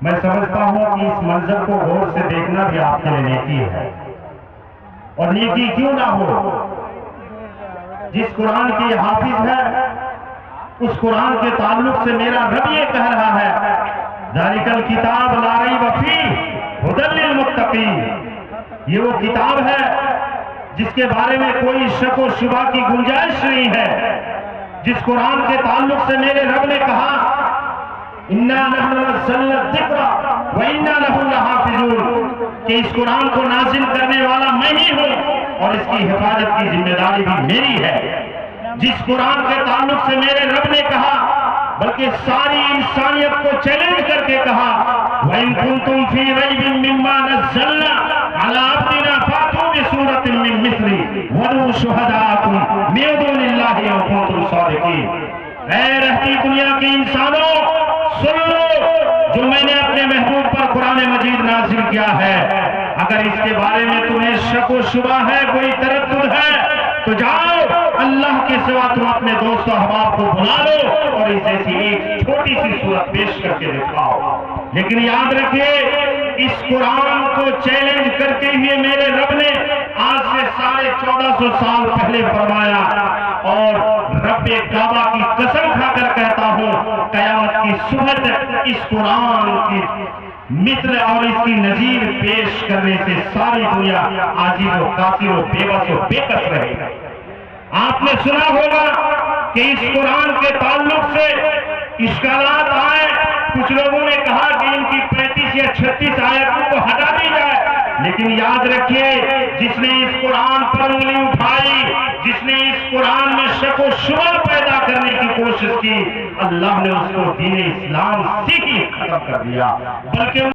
میں سمجھتا ہوں کہ اس منظر کو غور سے دیکھنا بھی آپ کے لیے نیکی ہے، اور نیکی کیوں نہ ہو؟ جس قرآن کے حافظ ہے اس قرآن کے تعلق سے میرا رب یہ کہہ رہا ہے ذالک الکتاب لا ریب فیہ ھدی للمتقین، یہ وہ کتاب ہے جس کے بارے میں کوئی شک و شبہ کی گنجائش نہیں ہے۔ جس قرآن کے تعلق سے میرے رب نے کہا اِنَّا نَحْنُ نَزَّلْنَا الذِّکْرَ وَإِنَّا لَهُ لَحَافِظُونَ، کہ اس قرآن کو نازل کرنے والا میں ہی ہوں اور اس کی حفاظت کی ذمہ داری بھی میری ہے۔ جس قرآن کے تعلق سے میرے رب نے کہا، بلکہ ساری انسانیت کو چیلنج کر کے کہا وَإِن كُنتُمْ فِي رَيْبٍ مِّمَّا نَزَّلْنَا عَلَىٰ عَبْدِنَا فَأْتُوا بِسُورَةٍ مِّن مِّثْلِهِ وَادْعُوا شُهَدَاءَكُم مِّن دُونِ اللَّهِ إِن كُنتُمْ صَادِقِينَ۔ اے رہتی دنیا کے انسانوں سن لو، جو میں نے اپنے محبوب پر قرآن مجید نازل کیا ہے، اگر اس کے بارے میں تمہیں شک و شبہ ہے، کوئی تردد ہے، تو جاؤ اللہ کے سوا تم اپنے دوست و احباب کو بلا لو اور اس جیسی ایک چھوٹی سی صورت پیش کر کے دکھاؤ۔ لیکن یاد رکھیے، اس قرآن کو چیلنج کرتے ہوئے میرے رب نے آج سے 1450 سال پہلے فرمایا، اور رب کعبہ کی قسم کھا کر کہتا ہوں قیامت کی صبح تک اس قرآن کی مثل اور اس کی نظیر پیش کرنے سے ساری دنیا عاجز و کافر و بے بس و بے کس رہے گا۔ آپ نے سنا ہوگا کہ اس قرآن کے تعلق سے اشکالات آئے، کچھ لوگوں نے کہا کہ ان کی 35 یا 36 آیتوں کو ہٹا دی جائے، لیکن یاد رکھیے جس نے اس قرآن پر انگلی اٹھائی، جس نے اس قرآن میں شک و شبہ پیدا کرنے کی کوشش کی، اللہ نے اس کو دین اسلام سے ہی ختم کر دیا، بلکہ